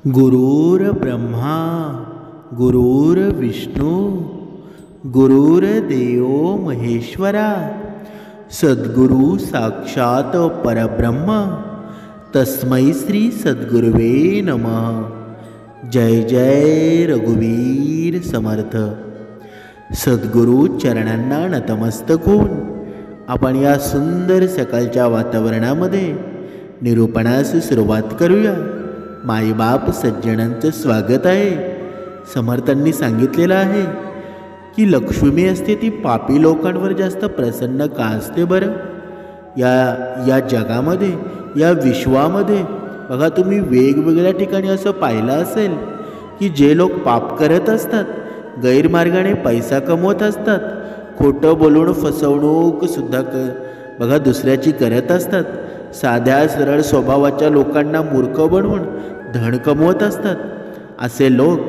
गुरुर्ब्रह्मा गुरुर्विष्णू गुरुर्देव महेश्वरा सद्गुरु साक्षात परब्रह्म तस्मै श्री सद्गुरुवे नमः। जय जय रघुवीर समर्थ। सद्गुरु चरणांना नतमस्तक होऊन आपण या सुंदर सकाळच्या वातावरणामध्ये निरूपणास सुरुवात करूया। माईबाप सज्जनांचं स्वागत आहे। समर्थांनी सांगितलेलं आहे की लक्ष्मी असते ती पापी लोकांवर जास्त प्रसन्न का असते बरं? या जगामध्ये, या विश्वामध्ये बघा, तुम्ही वेगवेगळ्या ठिकाणी असं पाहिलं असेल की जे लोक पाप करत असतात, गैरमार्गाने पैसा कमवत असतात, खोटं बोलून फसवणूक सुद्धा बघा दुसऱ्याची करत असतात, साध्या सरळ स्वभावाच्या लोकांना मूर्ख बनवून धन कमवत असतात, असे लोक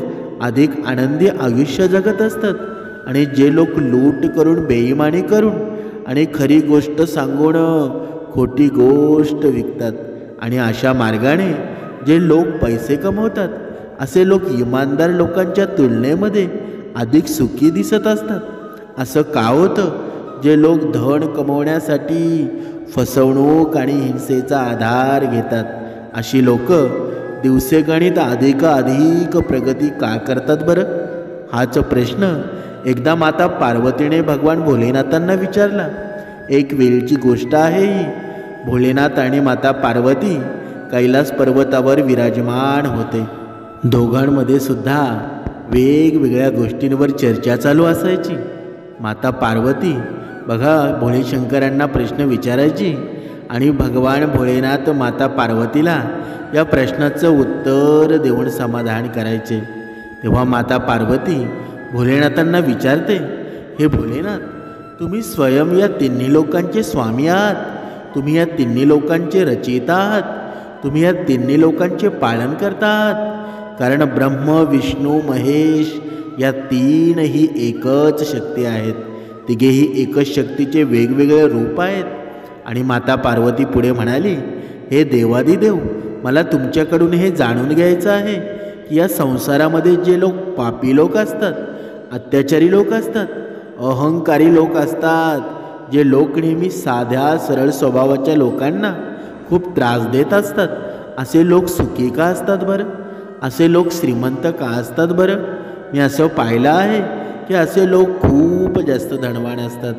अधिक आनंदी आयुष्य जगत असतात। आणि जे लोक लूट करून, बेईमानी करून आणि खरी गोष्ट सांगून खोटी गोष्ट विकतात आणि अशा मार्गाने जे लोक पैसे कमवतात, असे लोक इमानदार लोकांच्या तुलनेमध्ये अधिक सुखी दिसत असतात। असं का होतं? जे लोक धन कमवण्यासाठी फसवणूक आणि हिंसेचा आधार घेतात, अशी लोक दिवसेगणित अधिक प्रगती का करतात बरं? हाच प्रश्न एकदा माता पार्वतीने भगवान भोलेनाथांना विचारला। एक वेळची गोष्ट आहे ही। भोलेनाथ आणि माता पार्वती कैलास पर्वतावर विराजमान होते। दोघांमध्ये सुद्धा वेगवेगळ्या गोष्टींवर चर्चा चालू असायची। माता पार्वती बघा भोलेशंकरांना प्रश्न विचारायची आणि भगवान भोलेनाथ माता पार्वतीला या प्रश्नाचं उत्तर देऊन समाधान करायचे। तेव्हा माता पार्वती भोलेनाथांना विचारते, हे भोलेनाथ, तुम्ही स्वयं या तिन्ही लोकांचे स्वामी आहात, तुम्ही या तिन्ही लोकांचे रचयिता आहात, तुम्ही या तिन्ही लोकांचे पालन करता आहात, कारण ब्रह्म विष्णू महेश या तीनही एकच शक्ती आहेत, तिघेही एकच शक्तीचे वेगवेगळे रूप आहेत। आणि माता पार्वती पुढे म्हणाली, हे देवादिदेव, मला तुमच्याकडून हे जाणून घ्यायचं आहे की या संसारामध्ये जे लोक पापी लोक असतात, अत्याचारी लोक असतात, अहंकारी लोक असतात, जे लोक नेहमी साध्या सरळ स्वभावाच्या लोकांना खूप त्रास देत असतात, असे लोक सुखी का असतात बरं? असे लोक श्रीमंत का असतात बरं? मी असं पाहिलं आहे की असे लोक खूप जास्त धनवान असतात।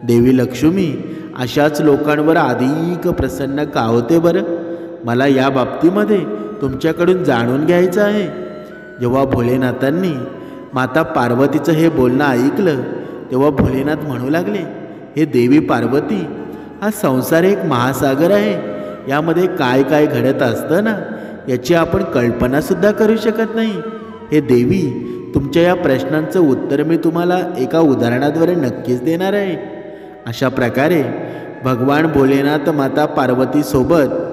देवी लक्ष्मी अशाच लोकांवर अधिक प्रसन्न का होते बरं? मला या बाबतीमध्ये तुमच्याकडून जाणून घ्यायचं आहे। जेव्हा भोलेनाथांनी माता पार्वतीचं हे बोलणं ऐकलं, तेव्हा भोलेनाथ म्हणू लागले, हे देवी पार्वती, हा संसार एक महासागर आहे, यामध्ये काय काय घडत असतं ना, याची आपण कल्पनासुद्धा करू शकत नाही। हे देवी, तुमच्या या प्रश्नांचं उत्तर मी तुम्हाला एका उदाहरणाद्वारे नक्कीच देणार आहे। अशा प्रकारे भगवान भोलेनाथ माता पार्वतीसोबत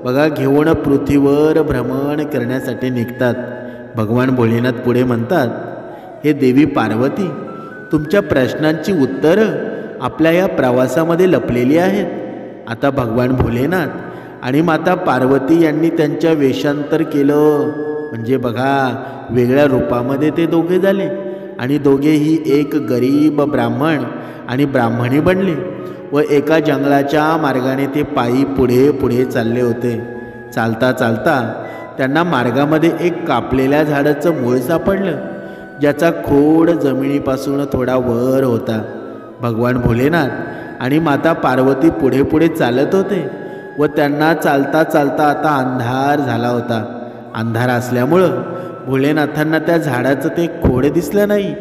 बघा घेऊन पृथ्वीवर भ्रमण करण्यासाठी निघतात। भगवान भोलेनाथ पुढे म्हणतात, हे देवी पार्वती, तुमच्या प्रश्नांची उत्तरं आपल्या या प्रवासामध्ये लपलेली आहेत। आता भगवान भोलेनाथ आणि माता पार्वती यांनी त्यांच्या वेषांतर केलं, म्हणजे बघा वेगळ्या रूपामध्ये ते दोघे झाले आणि दोघेही एक गरीब ब्राह्मण आणि ब्राह्मणी बनले व एका जंगलाच्या मार्गाने ते पायी पुढे पुढे चालले होते। चालता चालता त्यांना मार्गामध्ये एक कापलेल्या झाडाचं मूळ सापडलं, ज्याचा खोड जमिनीपासून थोडा वर होता। भगवान भोलेनाथ आणि माता पार्वती पुढे पुढे चालत होते व त्यांना चालता चालता आता अंधार झाला होता। अंधार असल्यामुळं भोलेनाथांना त्या झाडाचं ते खोड दिसलं नाही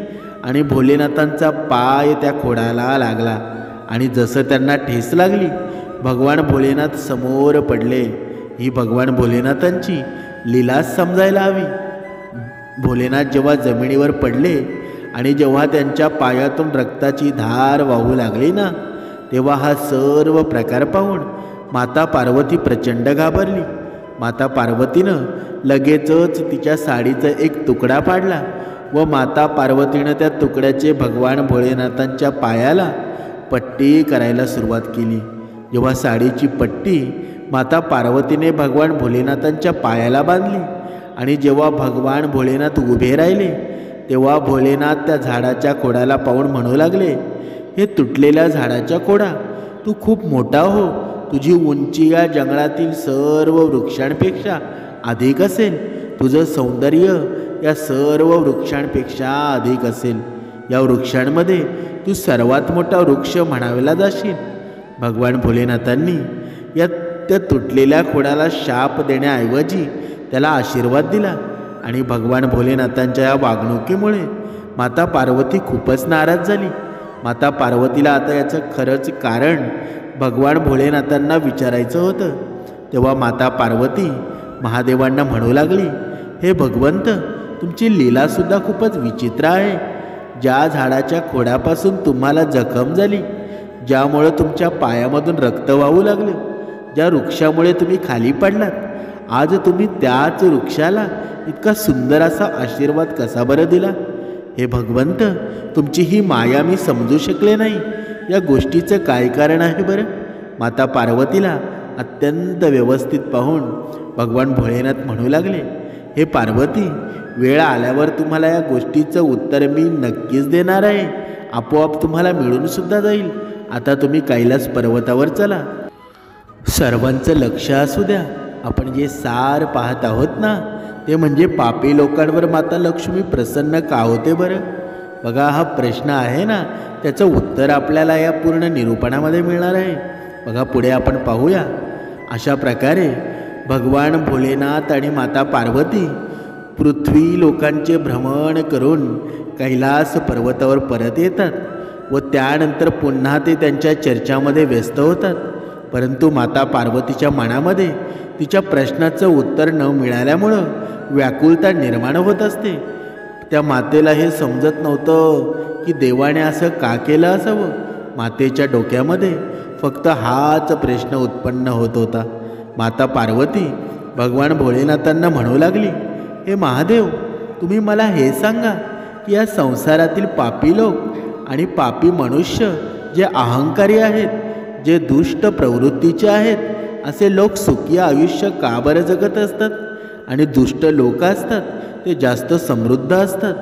आणि भोलेनाथांचा पाय त्या खोडाला लागला आणि जसं त्यांना ठेस लागली, भगवान भोलेनाथ समोर पडले। ही भगवान भोलेनाथांची लीलाच समजायला हवी। भोलेनाथ जेव्हा जमिनीवर पडले आणि जेव्हा त्यांच्या पायातून रक्ताची धार वाहू लागली ना, तेव्हा हा सर्व प्रकार पाहून माता पार्वती प्रचंड घाबरली। माता पार्वतीनं लगेचच तिच्या साडीचा एक तुकडा पाडला व माता पार्वतीनं त्या तुकड्याचे भगवान भोलेनाथांच्या पायाला पट्टी करायला सुरुवात केली। जेव्हा साडीची पट्टी माता पार्वतीने भगवान भोलेनाथांच्या पायाला बांधली आणि जेव्हा भगवान भोलेनाथ उभे राहिले तेव्हा भोलेनाथ त्या झाडाच्या खोडाला पाहून म्हणू लागले, हे तुटलेल्या झाडाच्या खोडा, तू खूप मोठा हो, तुझी उंची या जंगलातील सर्व वृक्षांपेक्षा अधिक असेल, तुझं सौंदर्य या सर्व वृक्षांपेक्षा अधिक असेल, या वृक्षांमध्ये तू सर्वात मोठा वृक्ष म्हणावेला जाशील. भगवान भोलेनाथांनी त्या तुटलेल्या खोडाला शाप देण्याऐवजी त्याला आशीर्वाद दिला आणि भगवान भोलेनाथांच्या या वागणुकीमुळे माता पार्वती खूपच नाराज झाली. माता पार्वतीला आता याचं खरंच कारण भगवान भोलेनाथांना विचारायचं होतं. तेव्हा माता पार्वती महादेवांना म्हणू लागली, हे भगवंत, तुमची लीलासुद्धा खूपच विचित्र आहे. ज्या झाडाच्या खोडापासून तुम्हाला जखम झाली, ज्यामुळे तुमच्या पायामधून रक्त वाहू लागलं, ज्या वृक्षामुळे तुम्ही खाली पडलात, आज तुम्ही त्याच वृक्षाला इतका सुंदर असा आशीर्वाद कसा बरं दिला? हे भगवंत, तुमची ही माया मी समजू शकले नाही. या गोष्टीचं काय कारण आहे बरं? माता पार्वतीला अत्यंत व्यवस्थित पाहून भगवान भोलेनाथ म्हणू लागले, हे पार्वती, वेळ आल्यावर तुम्हाला या गोष्टीचं उत्तर मी नक्कीच देणार आहे. आपोआप तुम्हाला मिळूनसुद्धा जाईल. आता तुम्ही कैलास पर्वतावर चला. सर्वांचं लक्ष असू द्या. आपण जे सार पाहत आहोत ना, ते म्हणजे पापी लोकांवर माता लक्ष्मी प्रसन्न का होते बरं? बघा, हा प्रश्न आहे ना, त्याचं उत्तर आपल्याला या पूर्ण निरूपणामध्ये मिळणार आहे. बघा, पुढे आपण पाहूया. अशा प्रकारे भगवान भोलेनाथ आणि माता पार्वती पृथ्वी लोकांचे भ्रमण करून कैलास पर्वतावर परत येतात व त्यानंतर पुन्हा ते त्यांच्या चर्चामध्ये व्यस्त होतात. परंतु माता पार्वतीच्या मनामध्ये तिच्या प्रश्नाचं उत्तर न मिळाल्यामुळं व्याकुलता निर्माण होत असते. त्या मातेला हे समजत नव्हतं की देवाने असं का केलं असावं. मातेच्या डोक्यामध्ये फक्त हाच प्रश्न उत्पन्न होत होता. माता पार्वती भगवान भोलेनाथांना म्हणू लागली, हे महादेव, तुम्ही मला हे सांगा की या संसारातील पापी लोक आणि पापी मनुष्य जे अहंकारी आहेत, जे दुष्ट प्रवृत्तीचे आहेत, असे लोक सुखी आयुष्य का बरं जगत असतात आणि दुष्ट लोक असतात ते जास्त समृद्ध असतात?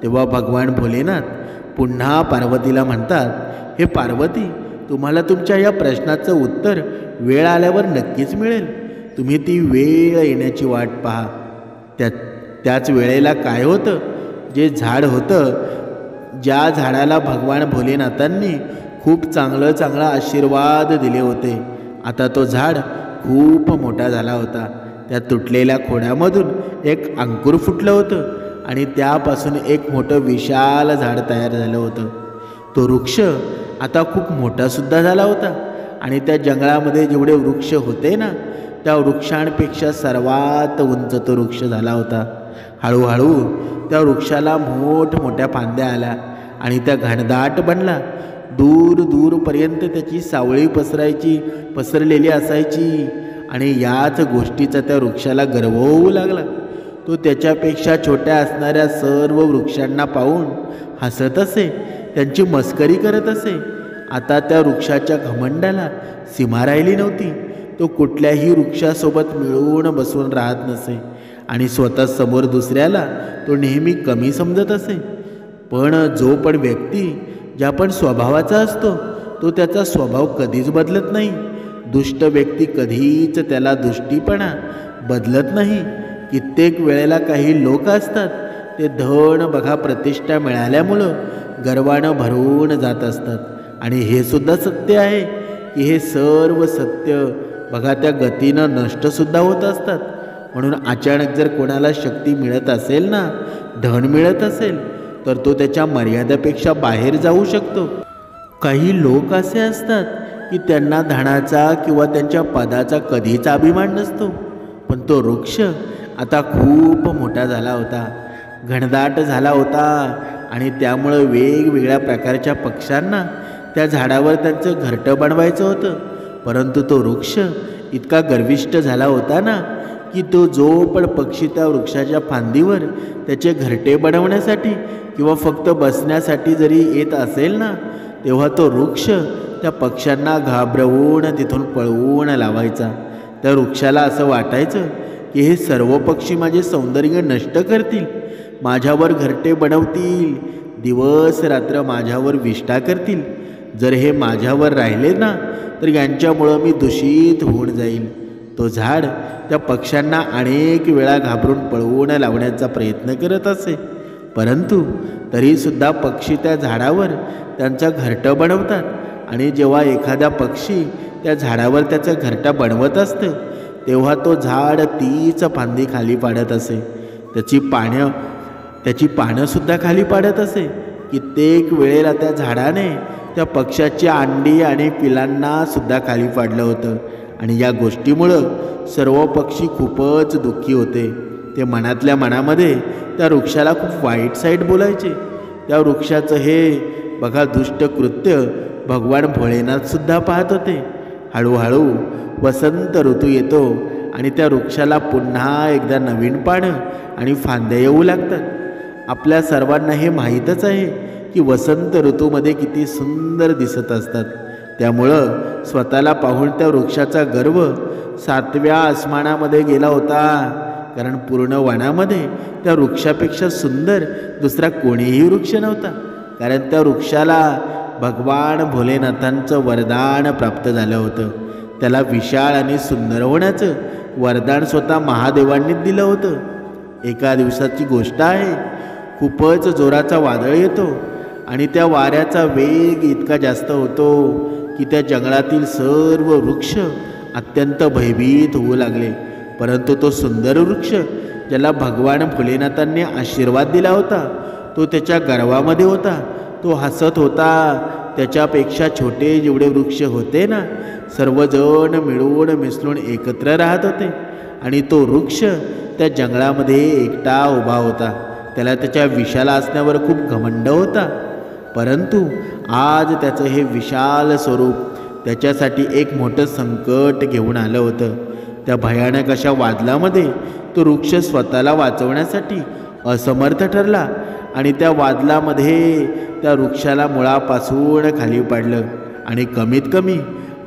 तेव्हा भगवान भोलेनाथ पुन्हा पार्वतीला म्हणतात, हे पार्वती, तुम्हाला तुमच्या या प्रश्नाचं उत्तर वेळ आल्यावर नक्कीच मिळेल. तुम्ही ती वेळ येण्याची वाट पहा. त्याच वेळेला काय होतं, जे झाड होतं, ज्या झाडाला भगवान भोलेनाथांनी खूप चांगला आशीर्वाद दिले होते, आता तो झाड खूप मोठा झाला होता. त्या तुटलेल्या खोडामधून एक अंकुर फुटलं होतं आणि त्यापासून एक मोठं विशाल झाड तयार झालं होतं. तो वृक्ष आता खूप मोठासुद्धा झाला होता आणि त्या जंगलामध्ये जेवढे वृक्ष होते ना, त्या वृक्षांपेक्षा सर्वात उंच तो वृक्ष झाला होता. हळूहळू त्या वृक्षाला मोठमोठ्या फांद्या आल्या आणि त्या घनदाट बनला. दूरपर्यंत त्याची सावळी पसरलेली असायची आणि याच गोष्टीचा त्या वृक्षाला गर्व होऊ लागला. तो त्याच्यापेक्षा छोट्या असणाऱ्या सर्व वृक्षांना पाहून हसत असे, त्यांची मस्करी करत असे. आता त्या वृक्षाच्या घमंडाला सीमा राहिली नव्हती. तो कुठल्याही वृक्षासोबत मिळून बसून राहत नसे आणि स्वतः समोर दुसऱ्याला तो नेहमी कमी समजत असे. पण जो पण व्यक्ती ज्या पण स्वभावाचा असतो, तो त्याचा स्वभाव कधीच बदलत नाही. दुष्ट व्यक्ती कधीच त्याला दुष्टीपणा बदलत नाही. कित्येक वेळेला काही लोक असतात, ते धन बघा प्रतिष्ठा मिळाल्यामुळं गर्वानं भरून जात असतात आणि हे सुद्धा सत्य आहे की हे सर्व सत्य बघा त्या गतीनं नष्टसुद्धा होत असतात. म्हणून अचानक जर कोणाला शक्ती मिळत असेल ना, धन मिळत असेल, तर तो त्याच्या मर्यादेपेक्षा बाहेर जाऊ शकतो. काही लोक असे असतात की त्यांना धनाचा किंवा त्यांच्या पदाचा कधीच अभिमान नसतो. पण तो वृक्ष आता खूप मोठा झाला होता, घनदाट झाला होता आणि त्यामुळं वेगवेगळ्या प्रकारच्या पक्ष्यांना त्या झाडावर त्यांचं घरटं बनवायचं होतं. परंतु तो वृक्ष इतका गर्विष्ठ झाला होता ना की तो जो पण पक्षी त्या वृक्षाच्या फांदीवर त्याचे घरटे बनवण्यासाठी किंवा फक्त बसण्यासाठी जरी येत असेल ना, तेव्हा तो वृक्ष त्या पक्ष्यांना घाबरवून तिथून पळवून लावायचा. त्या वृक्षाला असं वाटायचं की हे सर्व पक्षी माझे सौंदर्य नष्ट करतील, माझ्यावर घरटे बनवतील, दिवस रात्र माझ्यावर विष्ठा करतील. जर हे माझ्यावर राहिले ना तर यांच्यामुळं मी दूषित होऊन जाईल. तो झाड त्या पक्ष्यांना अनेक वेळा घाबरून पळवून लावण्याचा प्रयत्न करत असे, परंतु तरीसुद्धा पक्षी त्या झाडावर त्यांचं घरटं बनवतात. आणि जेव्हा एखादा पक्षी त्या झाडावर त्याचं घरटं बनवत असतं तेव्हा तो झाड तीच फांदी खाली पाडत असे, त्याची पानंसुद्धा खाली पाडत असे. कित्येक वेळेला त्या झाडाने त्या पक्ष्याची अंडी आणि पिलांना सुद्धा खाली पाडलं होतं. आणि या गोष्टीमुळं सर्व पक्षी खूपच दुःखी होते. ते मनातल्या मनामध्ये त्या वृक्षाला खूप वाईट साईड बोलायचे. त्या वृक्षाचं हे बघा दुष्ट कृत्य भगवान भोलेनाथसुद्धा पाहत होते. हळूहळू वसंत ऋतू येतो आणि त्या वृक्षाला पुन्हा एकदा नवीन पानं आणि फांद्या येऊ लागतात. आपल्या सर्वांना हे माहीतच आहे की वसंत ऋतूमध्ये किती सुंदर दिसत असतात. त्यामुळं स्वतःला पाहून त्या वृक्षाचा गर्व 7व्या आसमानामध्ये गेला होता, कारण पूर्ण वनामध्ये त्या वृक्षापेक्षा सुंदर दुसरा कोणीही वृक्ष नव्हता. कारण त्या वृक्षाला भगवान भोलेनाथांचं वरदान प्राप्त झालं होतं. त्याला विशाल आणि सुंदर होण्याचं वरदान स्वतः महादेवांनीच दिलं होतं. एका दिवसाची गोष्ट आहे, खूपच जोराचा वादळ येतो आणि त्या वाऱ्याचा वेग इतका जास्त होतो की त्या जंगलातील सर्व वृक्ष अत्यंत भयभीत होऊ लागले. परंतु तो सुंदर वृक्ष ज्याला भगवान भोलेनाथांनी आशीर्वाद दिला होता तो त्याच्या गर्वामध्ये होता. तो हसत होता. त्याच्यापेक्षा छोटे जेवढे वृक्ष होते ना सर्वजण मिळून मिसळून एकत्र राहत होते आणि तो वृक्ष त्या जंगलामध्ये एकटा उभा होता. त्याला त्याच्या विशाल असण्यावर खूप घमंड होता. परंतु आज त्याचं हे विशाल स्वरूप त्याच्यासाठी एक मोठं संकट घेऊन आलं होतं. त्या भयानक अशा वादळामध्ये तो वृक्ष स्वतःला वाचवण्यासाठी असमर्थ ठरला आणि त्या वादळामध्ये त्या वृक्षाला मुळापासून खाली पाडलं आणि कमीत कमी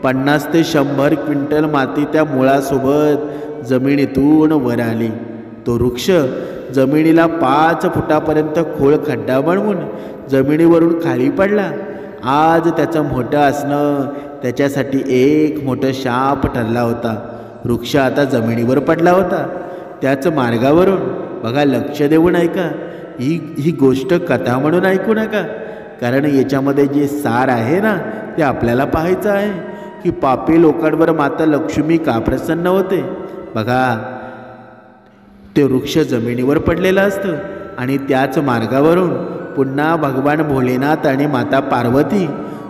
50 ते 100 क्विंटल माती त्या मुळासोबत जमिनीतून वर आली. तो वृक्ष जमिनीला 5 फुटापर्यंत खोल खड्डा बनवून जमिनीवरून खाली पडला. आज त्याचं मोठं असणं त्याच्यासाठी एक मोठं शाप ठरला होता. वृक्ष आता जमिनीवर पडला होता. त्याच मार्गावरून बघा, लक्ष देऊन ऐका, ही गोष्ट कथा म्हणून ऐकू नका, कारण याच्यामध्ये जे सार आहे ना ते आपल्याला पाहायचं आहे की पापी लोकांवर माता लक्ष्मी का प्रसन्न होते. बघा, ते वृक्ष जमिनीवर पडलेलं असतं आणि त्याच मार्गावरून पुन्हा भगवान भोलेनाथ आणि माता पार्वती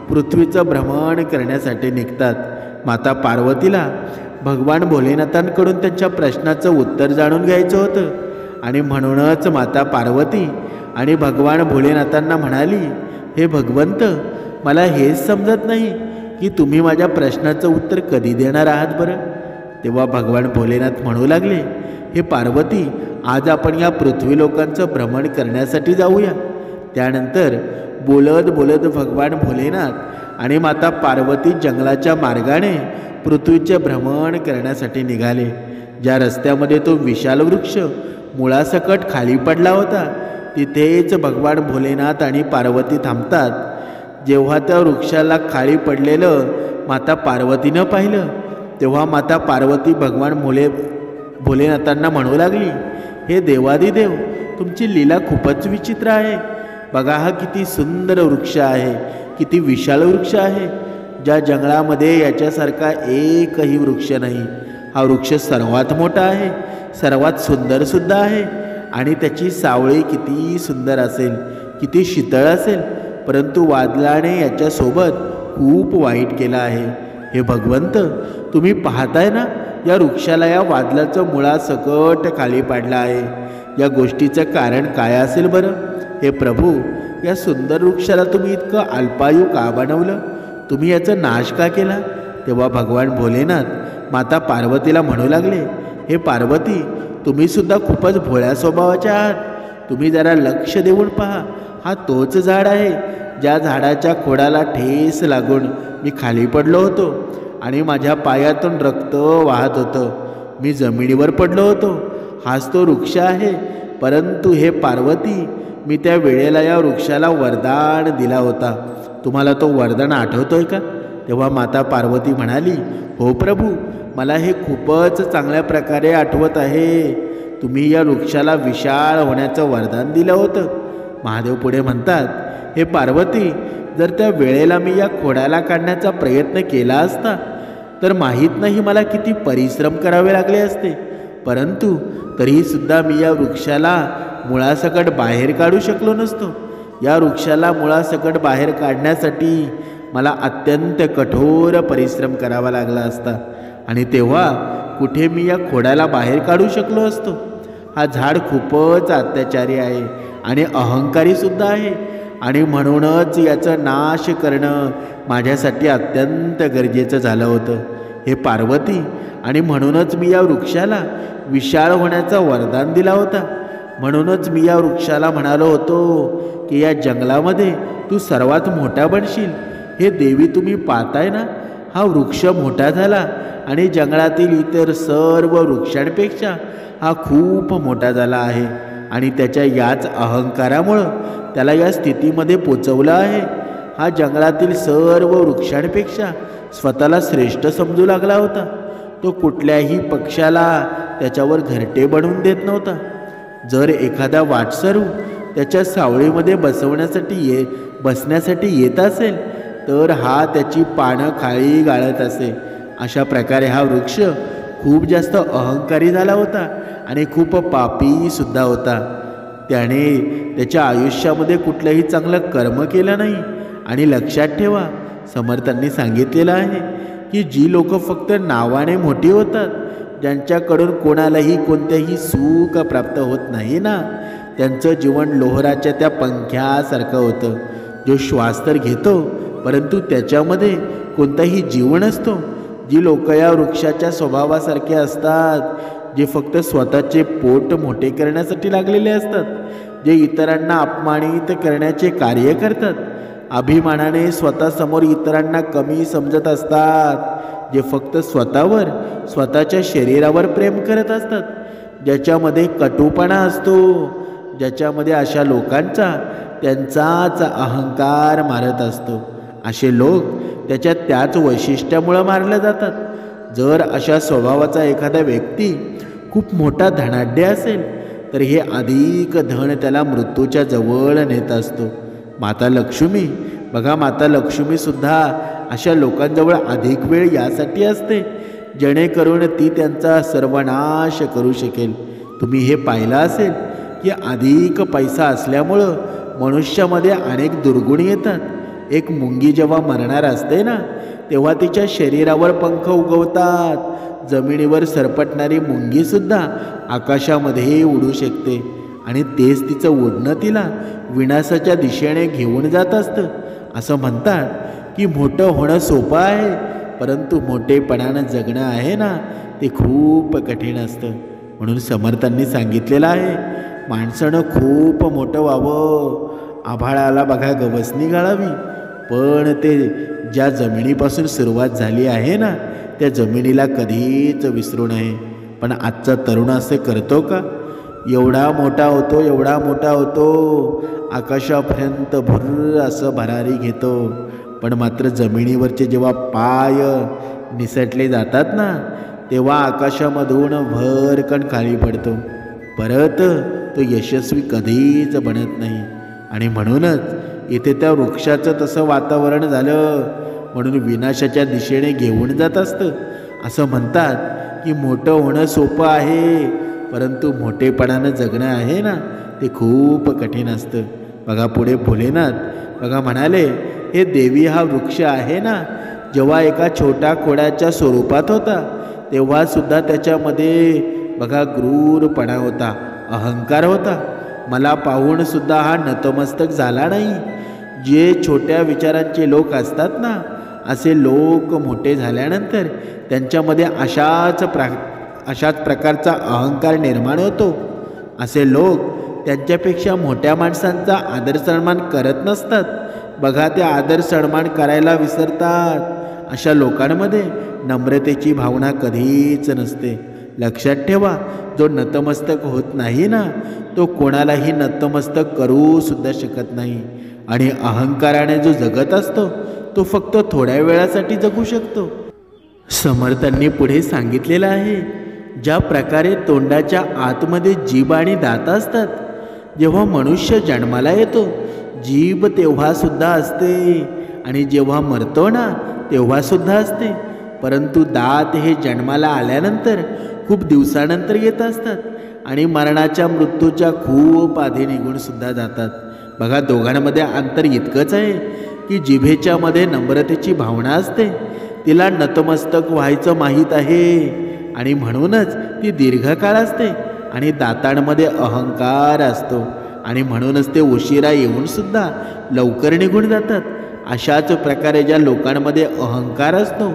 पृथ्वीचं भ्रमण करण्यासाठी निघतात. माता पार्वतीला भगवान भोलेनाथांकडून त्यांच्या प्रश्नाचं उत्तर जाणून घ्यायचं होतं आणि म्हणूनच माता पार्वती आणि भगवान भोलेनाथांना म्हणाली, हे भगवंत, मला हेच समजत नाही की तुम्ही माझ्या प्रश्नाचं उत्तर कधी देणार आहात बरं. तेव्हा भगवान भोलेनाथ म्हणू लागले, हे पार्वती, आज आपण या पृथ्वी लोकांचं भ्रमण करण्यासाठी जाऊया. त्यानंतर बोलत बोलत भगवान भोलेनाथ आणि माता पार्वती जंगलाच्या मार्गाने पृथ्वीचे भ्रमण करण्यासाठी निघाले. ज्या रस्त्यामध्ये तो विशाल वृक्ष मुळासकट खाली पडला होता तिथेच भगवान भोलेनाथ आणि पार्वती थांबतात. जेव्हा त्या वृक्षाला खाली पडलेलं माता पार्वतीनं पाहिलं तेव्हा माता पार्वती भगवान भोलेनाथांना म्हणू लागली, हे देवादिदेव, तुमची लीला खूपच विचित्र आहे. बघा, हा किती सुंदर वृक्ष आहे, किती विशाल वृक्ष आहे. ज्या जंगलामध्ये याच्यासारखा एकही वृक्ष नाही. हा वृक्ष सर्वात मोठा आहे, सर्वात सुंदरसुद्धा आहे आणि त्याची सावळी किती सुंदर असेल, किती शीतळ असेल, परंतु वादळाने याच्यासोबत खूप वाईट केलं आहे. हे भगवंत, तुम्ही पाहताय ना, या वृक्षाला या वादळाचं मुळासकट खाली पाडलं आहे. या गोष्टीचं कारण काय असेल बरं. हे प्रभू, या सुंदर वृक्षाला तुम्ही इतकं अल्पायू का बनवलं, तुम्ही याचा नाश का केला. तेव्हा भगवान भोलेनाथ माता पार्वतीला म्हणू लागले, हे पार्वती, तुम्ही सुद्धा खूपच भोळ्या स्वभावाच्या आहात. तुम्ही जरा लक्ष देऊन पहा, हा तोच झाड आहे ज्या झाडाच्या खोडाला ठेस लागून मी खाली पडलो होतो आणि माझ्या पायातून रक्त वाहत होतं. मी जमिनीवर पडलो होतो, हाच तो वृक्ष आहे. परंतु हे पार्वती, मी त्या वेळेला या वृक्षाला वरदान दिला होता. तुम्हाला तो वरदान आठवतोय का? तेव्हा माता पार्वती म्हणाली, हो प्रभू, मला हे खूपच चांगल्या प्रकारे आठवत आहे. तुम्ही या वृक्षाला विशाळ होण्याचं वरदान दिलं होतं. महादेव पुढे म्हणतात, हे पार्वती, जर त्या वेळेला मी या खोडाला काढण्याचा प्रयत्न केला असता तर माहीत नाही मला किती परिश्रम करावे लागले असते. परंतु तरीसुद्धा मी या वृक्षाला मुळासकट बाहेर काढू शकलो नसतो. या वृक्षाला मुळासकट बाहेर काढण्यासाठी मला अत्यंत कठोर परिश्रम करावा लागला असता, आणि तेव्हा कुठे मी या खोडाला बाहेर काढू शकलो असतो. हा झाड खूपच अत्याचारी आहे आणि अहंकारीसुद्धा आहे, आणि म्हणूनच याचा नाश करणं माझ्यासाठी अत्यंत गरजेचं झालं होतं. हे पार्वती, आणि म्हणूनच मी या वृक्षाला विशाळ होण्याचं वरदान दिला होता. म्हणूनच मी या वृक्षाला म्हणालो होतो की या जंगलामध्ये तू सर्वात मोठा बनशील. हे देवी, तुम्ही पाहताय ना, हा वृक्ष मोठा झाला आणि जंगलातील इतर सर्व वृक्षांपेक्षा हा खूप मोठा झाला आहे, आणि त्याच्या याच अहंकारामुळं त्याला या स्थितीमध्ये पोचवलं आहे. हा जंगलातील सर्व वृक्षांपेक्षा स्वतःला श्रेष्ठ समजू लागला होता. तो कुठल्याही पक्षाला त्याच्यावर घरटे बनवून देत नव्हता. जर एखादा वाटसरू त्याच्या सावळीमध्ये बसण्यासाठी येत असेल तर हा त्याची पानं खाली गाळत असे. अशा प्रकारे हा वृक्ष खूप जास्त अहंकारी झाला होता आणि खूप पापीसुद्धा होता. त्याने त्याच्या आयुष्यामध्ये कुठलंही चांगलं कर्म केलं नाही. आणि लक्षात ठेवा, समर्थांनी सांगितलेलं आहे की जी लोक फक्त नावाने मोठी होतात, ज्यांच्याकडून कोणालाही कोणतेही सुख प्राप्त होत नाही ना, त्यांचं जीवन लोहराच्या त्या पंख्यासारखं होतं, जो श्वास तर घेतो परंतु त्याच्यामध्ये कोणताही जीव नसतो. जी लोक या वृक्षाच्या स्वभावासारखे असतात, जे फक्त स्वतःचे पोट मोठे करण्यासाठी लागलेले असतात, जे इतरांना अपमानित करण्याचे कार्य करतात, अभिमानाने स्वतःसमोर इतरांना कमी समजत असतात, जे फक्त स्वतःवर, स्वतःच्या शरीरावर प्रेम करत असतात, ज्याच्यामध्ये कटुपणा असतो, ज्याच्यामध्ये अशा लोकांचा त्यांचाच अहंकार मारत असतो, असे लोक त्याच वैशिष्ट्यामुळं मारले जातात. जर अशा स्वभावाचा एखादा व्यक्ती खूप मोठा धनाढ्य असेल तर हे अधिक धन त्याला मृत्यूच्या जवळ नेत असतो. माता लक्ष्मी बघा, माता लक्ष्मीसुद्धा अशा लोकांजवळ अधिक वेळ यासाठी असते जेणेकरून ती त्यांचा सर्वनाश करू शकेल. तुम्ही हे पाहिलं असेल की अधिक पैसा असल्यामुळं मनुष्यामध्ये अनेक दुर्गुण येतात. एक मुंगी जेव्हा मरणार असते ना, तेव्हा तिच्या शरीरावर पंख उगवतात. जमिनीवर सरपटणारी मुंगीसुद्धा आकाशामध्ये उडू शकते, आणि तेच तिचं उडणं तिला विनाशाच्या दिशेने घेऊन जात असतं. असं म्हणतात की मोठं होणं सोपं आहे, परंतु मोठेपणानं जगणं आहे ना, ते खूप कठीण असतं. म्हणून समर्थांनी सांगितलेलं आहे, माणसानं खूप मोठं व्हावं. आभाळाला बघा गवसणी गाळावी, पण ते ज्या जमिनीपासून सुरुवात झाली आहे ना, त्या जमिनीला कधीच विसरू नये. पण आजचा तरुण असं करतो का? एवढा मोठा होतो, एवढा मोठा होतो, आकाशापर्यंत भुर्र असं भरारी घेतो, पण मात्र जमिनीवरचे जेव्हा पाय निसटले जातात ना, तेव्हा आकाशामधून भरकन खाली पडतो. परत तो यशस्वी कधीच बनत नाही. आणि म्हणूनच इथे त्या वृक्षाचं तसं वातावरण झालं, म्हणून विनाशाच्या दिशेने घेऊन जात असतं. असं म्हणतात की मोठं होणं सोपं आहे, परंतु मोठेपणानं जगणं आहे ना, ते खूप कठीण असतं. बघा पुढे भोलेनाथ बघा म्हणाले, हे देवी, हा वृक्ष आहे ना, जेव्हा एका छोट्या खोडाच्या स्वरूपात होता तेव्हासुद्धा त्याच्यामध्ये बघा क्रूरपणा होता, अहंकार होता. मला पाहूनसुद्धा हा नतमस्तक झाला नाही. जे छोट्या विचारांचे लोक असतात ना, असे लोक मोठे झाल्यानंतर त्यांच्यामध्ये अशाच प्रकारचा अहंकार निर्माण होतो. असे लोक त्यांच्यापेक्षा मोठ्या माणसांचा आदर सन्मान करत नसतात. बघा, ते आदर सन्मान करायला विसरतात. अशा लोकांमध्ये नम्रतेची भावना कधीच नसते. लक्षात ठेवा, जो नतमस्तक होत नाही ना, तो कोणालाही नतमस्तक करू सुद्धा शकत नाही. आणि अहंकाराने जो जगत असतो तो फक्त थोड्या वेळासाठी जगू शकतो. समर्थांनी पुढे सांगितलेलं आहे, ज्या प्रकारे तोंडाच्या आतमध्ये जीभ आणि दात असतात, जेव्हा मनुष्य जन्माला येतो जीभ तेव्हा सुद्धा असते आणि जेव्हा मरतो ना तेव्हा सुद्धा असते. परंतु दात हे जन्माला आल्यानंतर खूप दिवसानंतर येत असतात आणि मृत्यूच्या खूप आधी निघून सुद्धा जातात. बघा, दोघांमध्ये अंतर इतकंच आहे की जिभेच्या मध्ये नम्रतेची भावना असते, तिला नतमस्तक व्हायचं माहीत आहे आणि म्हणूनच ती दीर्घकाळ असते. आणि दातांमध्ये अहंकार असतो आणि म्हणूनच ते उशिरा येऊन सुद्धा लवकर निघून जातात. अशाच प्रकारे ज्या लोकांमध्ये अहंकार असतो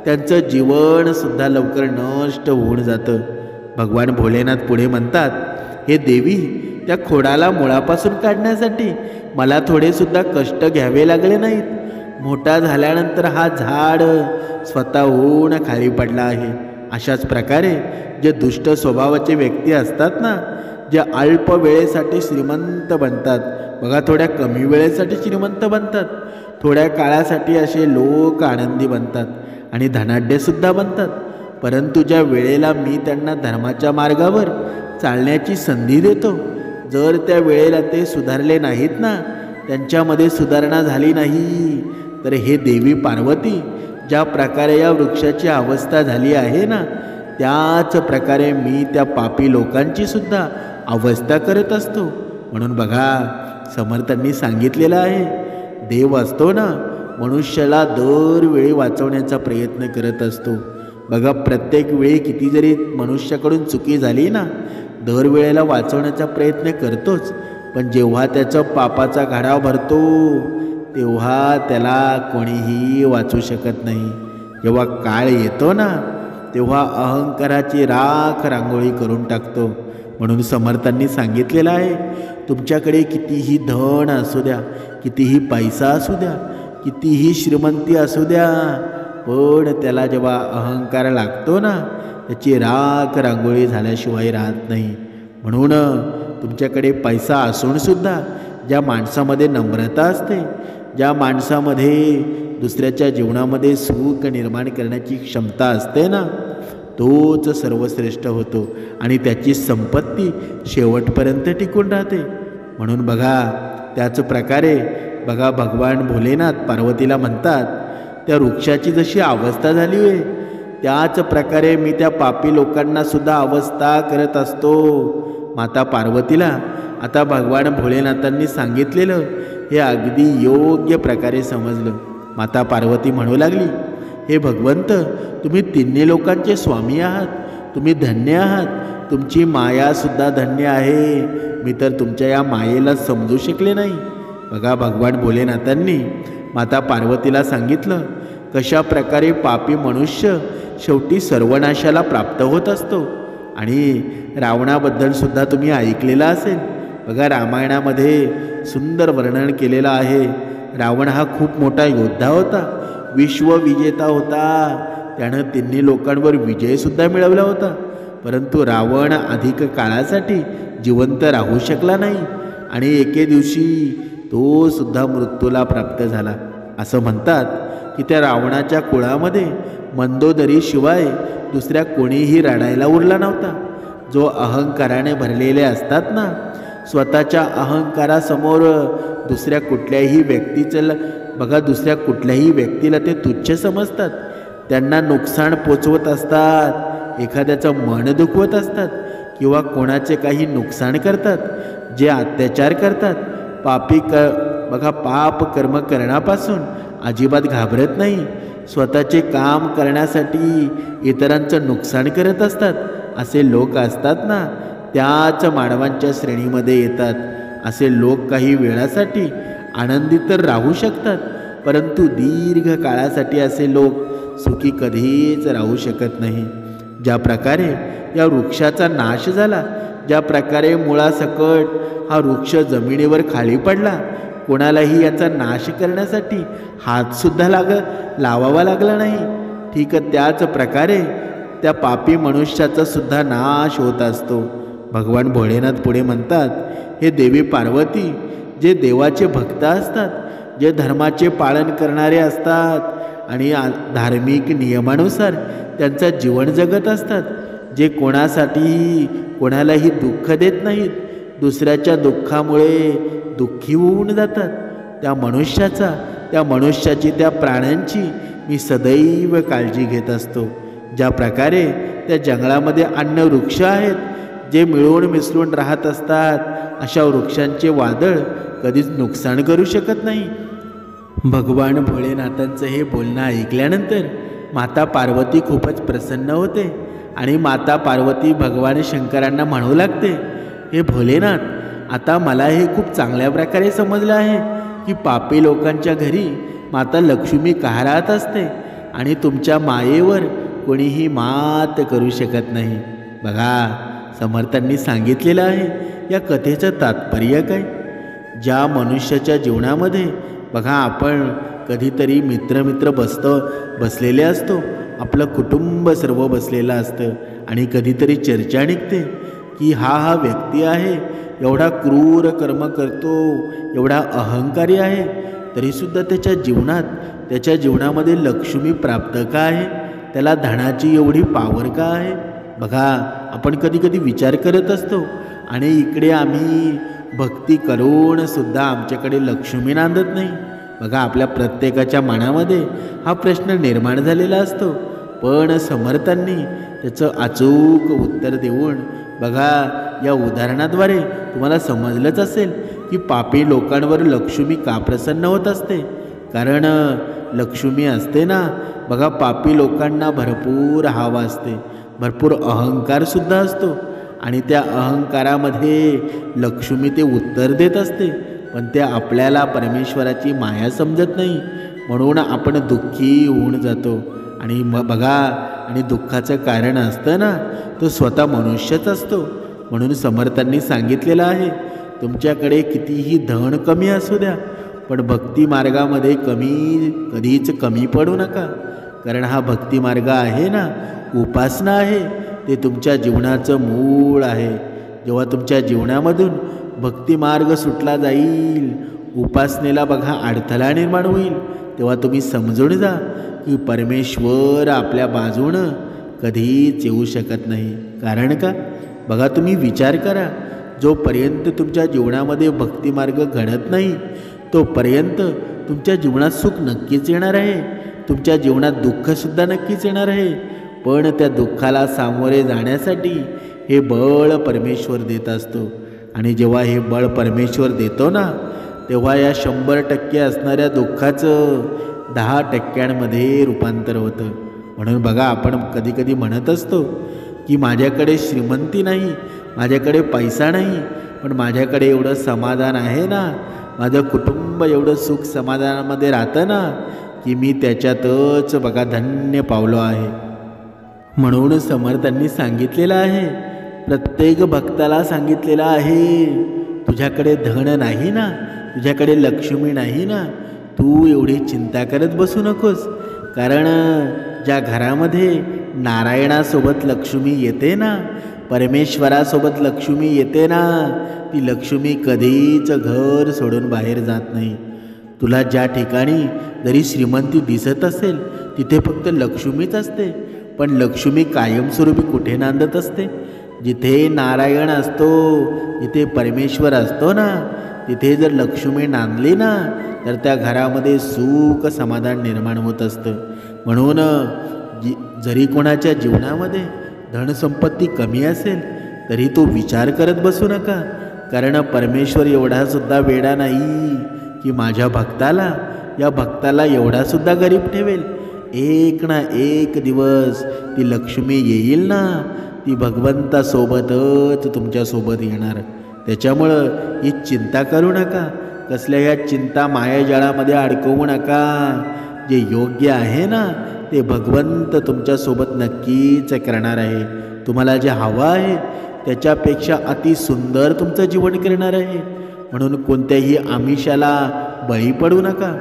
त्यांचं जीवन सुद्धा लवकर नष्ट होऊन जातं. भगवान भोलेनाथ पुढे म्हणतात, हे देवी, त्या खोडाला मुळापासून काढण्यासाठी मला थोडे सुद्धा कष्ट घ्यावे लागले नाहीत. मोठा झाल्यानंतर हा झाड स्वतःहून खाली पडला आहे. अशाच प्रकारे जे दुष्ट स्वभावाचे व्यक्ती असतात ना, जे अल्प वेळेसाठी श्रीमंत बनतात, बघा, थोड्या कमी वेळेसाठी श्रीमंत बनतात, थोड्या काळासाठी असे लोक आनंदी बनतात आणि धनाढ्यसुद्धा बनतात. परंतु ज्या वेळेला मी त्यांना धर्माच्या मार्गावर चालण्याची संधी देतो, जर त्या वेळेला ते सुधारले नाहीत ना, त्यांच्यामध्ये सुधारणा झाली नाही, तर हे देवी पार्वती, ज्या प्रकारे या वृक्षाची अवस्था झाली आहे ना, त्याच प्रकारे मी त्या पापी लोकांची सुद्धा अवस्था करत असतो. म्हणून बघा, समर्थांनी सांगितलेलं आहे, देव असतो ना, मनुष्याला दरवेळी वाचवण्याचा प्रयत्न करत असतो. बघा, प्रत्येक वेळी किती जरी मनुष्याकडून चुकी झाली ना, दरवेळेला वाचवण्याचा प्रयत्न करतोच. पण जेव्हा त्याचा पापाचा गाडा भरतो तेव्हा त्याला कोणीही वाचू शकत नाही. जेव्हा काळ येतो ना तेव्हा अहंकाराची राख रांगोळी करून टाकतो. म्हणून समर्थांनी सांगितलेलं आहे, तुमच्याकडे कितीही धन असू द्या, कितीही पैसा असू द्या, कितीही श्रीमंती असू द्या, पण त्याला जेव्हा अहंकार लागतो ना, त्याची राख रांगोळी झाल्याशिवाय राहत नाही. म्हणून तुमच्याकडे पैसा असूनसुद्धा ज्या माणसामध्ये नम्रता असते, ज्या माणसामध्ये दुसऱ्याच्या जीवनामध्ये सुख निर्माण करण्याची क्षमता असते ना, तोच सर्वश्रेष्ठ होतो आणि त्याची संपत्ती शेवटपर्यंत टिकून राहते. म्हणून बघा, त्याच प्रकारे बघा, भगवान भोलेनाथ पार्वतीला म्हणतात, त्या वृक्षाची जशी अवस्था झाली आहे त्याच प्रकारे मी त्या पापी लोकांना सुद्धा अवस्था करत असतो. माता पार्वतीला आता भगवान भोलेनाथांनी सांगितलेलं हे अगदी योग्य प्रकारे समजलं. माता पार्वती म्हणू लागली, हे भगवंत, तुम्ही तिन्ही लोकांचे स्वामी आहात, तुम्ही धन्य आहात, तुमची मायासुद्धा धन्य आहे. मी तर तुमच्या या मायेला समजू शकले नाही. बघा, भगवान भोलेनाथांनी माता पार्वतीला सांगितलं कशा प्रकारे पापी मनुष्य शेवटी सर्वनाशाला प्राप्त होत असतो. आणि रावणाबद्दल सुद्धा तुम्ही ऐकलेलं असेल. बघा, रामायणामध्ये सुंदर वर्णन केलेलं आहे. रावण हा खूप मोठा योद्धा होता, विश्वविजेता होता, त्यानं तिन्ही लोकांवर विजयसुद्धा मिळवला होता. परंतु रावण अधिक काळासाठी जिवंत राहू शकला नाही आणि एके दिवशी तो सुद्धा मृत्यूला प्राप्त झाला. असं म्हणतात की त्या रावणाच्या कुळामध्ये मंदोदरीशिवाय दुसऱ्या कोणीही रडायला उरला नव्हता. जो अहंकाराने भरलेले असतात ना, स्वतःच्या अहंकारासमोर दुसऱ्या कुठल्याही व्यक्तीला ते तुच्छ समजतात, त्यांना नुकसान पोचवत असतात, एखाद्याचं मन दुखवत असतात किंवा कोणाचे काही नुकसान करतात, जे अत्याचार करतात, पाप कर्म करण्यापासून अजिबात घाबरत नाही, स्वतःचे काम करण्यासाठी इतरांचं नुकसान करत असतात, असे लोक असतात ना, त्याच मानवांच्या श्रेणीमध्ये येतात. असे लोक काही वेळासाठी आनंदी तर राहू शकतात, परंतु दीर्घ काळासाठी असे लोक सुखी कधीच राहू शकत नाही. ज्या प्रकारे या वृक्षाचा नाश झाला, ज्या प्रकारे मुळासकट हा वृक्ष जमिनीवर खाली पडला, कोणालाही याचा नाश करण्यासाठी हातसुद्धा लावावा लागला नाही. ठीक त्याच प्रकारे त्या पापी मनुष्याचा सुद्धा नाश होत असतो. भगवान भोलेनाथ पुढे म्हणतात, हे देवी पार्वती, जे देवाचे भक्त असतात, जे धर्माचे पालन करणारे असतात आणि धार्मिक नियमानुसार त्यांचं जीवन जगत असतात, जे कोणालाही दुःख देत नाहीत, दुसऱ्याच्या दुःखामुळे दुःखी होऊन जातात, त्या मनुष्याची त्या प्राण्यांची मी सदैव काळजी घेत असतो. ज्या प्रकारे त्या जंगलामध्ये अन्य वृक्ष आहेत, जे मिळून मिसळून राहत असतात, अशा वृक्षांचे वादळ कधीच नुकसान करू शकत नाही. भगवान भोलेनाथांचं हे बोलणं ऐकल्यानंतर माता पार्वती खूपच प्रसन्न होते आणि माता पार्वती भगवान शंकरांना म्हणू लागते, हे भोलेनाथ, आता मला हे खूप चांगल्या प्रकारे समजलं आहे की पापी लोकांच्या घरी माता लक्ष्मी का राहत असते आणि तुमच्या मायेवर कोणीही मात करू शकत नाही. बघा, समर्थांनी सांगितलेलं आहे या कथेचं तात्पर्य काय. ज्या मनुष्याच्या जीवनामध्ये बघा, आपण कधीतरी मित्र बसलेले असतो, आपलं कुटुंब सर्व बसलेलं असतं आणि कधीतरी चर्चा निघते की हा व्यक्ती आहे, एवढा क्रूर कर्म करतो, एवढा अहंकारी आहे, तरीसुद्धा त्याच्या जीवनामध्ये लक्ष्मी प्राप्त का आहे, त्याला धनाची एवढी पावर का आहे. बघा, आपण कधी विचार करत असतो आणि इकडे आम्ही भक्ती करून सुद्धा आमच्याकडे लक्ष्मी नांदत नाही. बघा, आपल्या प्रत्येकाच्या मनामध्ये हा प्रश्न निर्माण झालेला असतो, पण समर्थांनी त्याचं अचूक उत्तर देऊन बघा, या उदाहरणाद्वारे तुम्हाला समजलंच असेल की पापी लोकांवर लक्ष्मी का प्रसन्न होत असते. कारण लक्ष्मी असते ना, बघा, पापी लोकांना भरपूर हवा असते, भरपूर अहंकारसुद्धा असतो आणि त्या अहंकारामध्ये लक्ष्मी ते उत्तर देत असते, पण ते आपल्याला परमेश्वराची माया समजत नाही, म्हणून आपण दुःखी होऊन जातो. आणि बघा, आणि दुःखाचं कारण असतं ना, तो स्वतः मनुष्यच असतो. म्हणून समर्थांनी सांगितलेलं आहे, तुमच्याकडे कितीही धन कमी असू द्या, पण भक्ती मार्गामध्ये कधीच कमी पडू नका. कारण हा भक्ती मार्ग आहे ना, उपासना आहे, ते तुमच्या जीवनाचं मूळ आहे. जेव्हा तुमच्या जीवनामधून भक्ती मार्ग सुटला जाईल, उपासनेला बघा अडथळा निर्माण होईल, तेव्हा तुम्ही समजून जा की परमेश्वर आपल्या बाजूनं कधीच येऊ शकत नाही. कारण का, बघा, तुम्ही विचार करा, जोपर्यंत तुमच्या जीवनामध्ये भक्तिमार्ग घडत नाही तोपर्यंत तुमच्या जीवनात सुख नक्कीच येणार आहे, तुमच्या जीवनात दुःखसुद्धा नक्कीच येणार आहे. पण त्या दुःखाला सामोरे जाण्यासाठी हे बळ परमेश्वर देत असतो. आणि जेव्हा हे बळ परमेश्वर देतो ना, तेव्हा या 100% असणाऱ्या दुःखाचं 10% रूपांतर होतं. म्हणून बघा, आपण कधी म्हणत असतो की माझ्याकडे श्रीमंती नाही, माझ्याकडे पैसा नाही, पण माझ्याकडे एवढं समाधान आहे ना, माझं कुटुंब एवढं सुख समाधानामध्ये राहतं ना, की मी त्याच्यातच बघा धन्य पावलो आहे. म्हणून समर्थांनी सांगितलेलं आहे, प्रत्येक भक्ताला सांगितलेलं आहे, तुझ्याकडे धन नाही ना, तुझ्याकडे लक्ष्मी नाही ना, तू एवढी चिंता करत बसू नकोस. कारण ज्या घरामध्ये नारायणासोबत लक्ष्मी येते ना, परमेश्वरासोबत लक्ष्मी येते ना, ती लक्ष्मी कधीच घर सोडून बाहेर जात नाही. तुला ज्या ठिकाणी जरी श्रीमंती दिसत असेल तिथे फक्त लक्ष्मीच असते, पण लक्ष्मी कायमस्वरूपी कुठे नांदत असते, जिथे नारायण असतो, जिथे परमेश्वर असतो ना, तिथे जर लक्ष्मी नांदली ना, तर त्या घरामध्ये सुख समाधान निर्माण होत असतं. म्हणून जरी कोणाच्या जीवनामध्ये धनसंपत्ती कमी असेल तरी तो विचार करत बसू नका. कारण परमेश्वर एवढासुद्धा वेडा नाही की माझ्या भक्ताला एवढासुद्धा गरीब ठेवेल. एक ना एक दिवस ती लक्ष्मी येईल ना, ती भगवंतासोबतच तुमच्यासोबत येणार. त्याच्यामुळं ही चिंता करू नका, कसल्या ह्या चिंता मायाजाळामध्ये अडकवू नका. जे योग्य आहे ना, ते भगवंत तुमच्यासोबत नक्कीच करणार आहे. तुम्हाला जे हवं आहे त्याच्यापेक्षा अति सुंदर तुमचं जीवन करणार आहे. म्हणून कोणत्याही आमिषाला बळी पडू नका.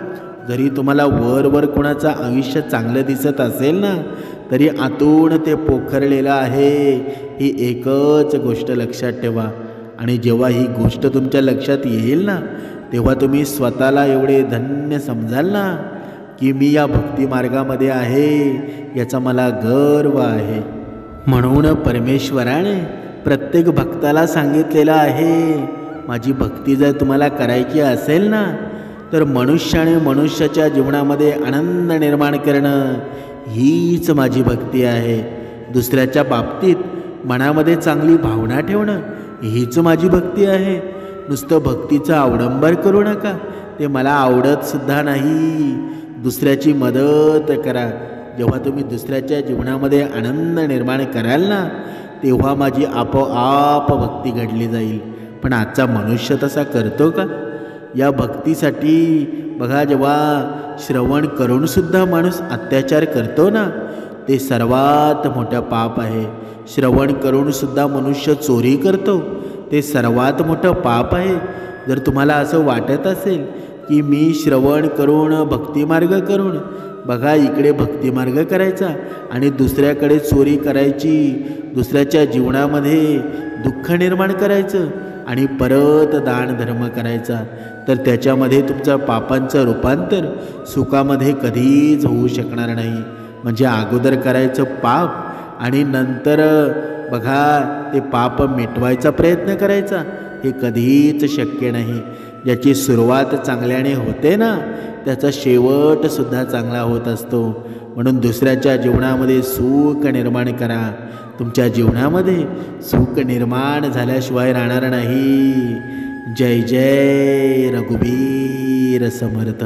जरी तुम्हाला वर कोणाचं आयुष्य चांगलं दिसत असेल ना, तरी आतून ते पोखरलेलं आहे, ही एकच गोष्ट लक्षात ठेवा. आणि जेव्हा ही गोष्ट तुमच्या लक्षात येईल ना, तेव्हा तुम्ही स्वतःला एवढे धन्य समजाल ना, की मी या भक्ती मार्गामध्ये आहे, याचा मला गर्व आहे. म्हणून परमेश्वराने प्रत्येक भक्ताला सांगितलेलं आहे, माझी भक्ती जर तुम्हाला करायची असेल ना, तर मनुष्याने मनुष्याच्या जीवनामध्ये आनंद निर्माण करणं हीच माझी भक्ती आहे. दुसऱ्याच्या बाबतीत मनामध्ये चांगली भावना ठेवणं हीच माझी भक्ती आहे. नुसतं भक्तीचं अवडंबर करू नका, ते मला आवडतसुद्धा नाही. दुसऱ्याची मदत करा. जेव्हा तुम्ही दुसऱ्याच्या जीवनामध्ये आनंद निर्माण कराल ना, तेव्हा माझी आपोआप भक्ती घडली जाईल. पण आजचा मनुष्य तसा करतो का? या भक्तीसाठी बघा, जेव्हा श्रवण करूनसुद्धा माणूस अत्याचार करतो ना, ते सर्वात मोठं पाप आहे. श्रवण करूनसुद्धा मनुष्य चोरी करतो, ते सर्वात मोठं पाप आहे. जर तुम्हाला असं वाटत असेल की मी श्रवण करून भक्तिमार्ग करून, बघा इकडे भक्तिमार्ग करायचा आणि दुसऱ्याकडे चोरी करायची, दुसऱ्याच्या जीवनामध्ये दुःख निर्माण करायचं आणि परत दान धर्म करायचा, तर त्याच्यामध्ये तुमचं पापांचं रूपांतर सुखामध्ये कधीच होऊ शकणार नाही. म्हणजे अगोदर करायचं पाप आणि नंतर बघा ते पाप मिटवायचा प्रयत्न करायचा, हे कधीच शक्य नाही. ज्याची सुरुवात चांगल्याने होते ना, त्याचा शेवटसुद्धा चांगला होत असतो. म्हणून दुसऱ्याच्या जीवनामध्ये सुख निर्माण करा. तुमच्या जीवनामध्ये सुख निर्माण झाल्याशिवाय राहणार नाही. जय जय रघुवीर समर्थ.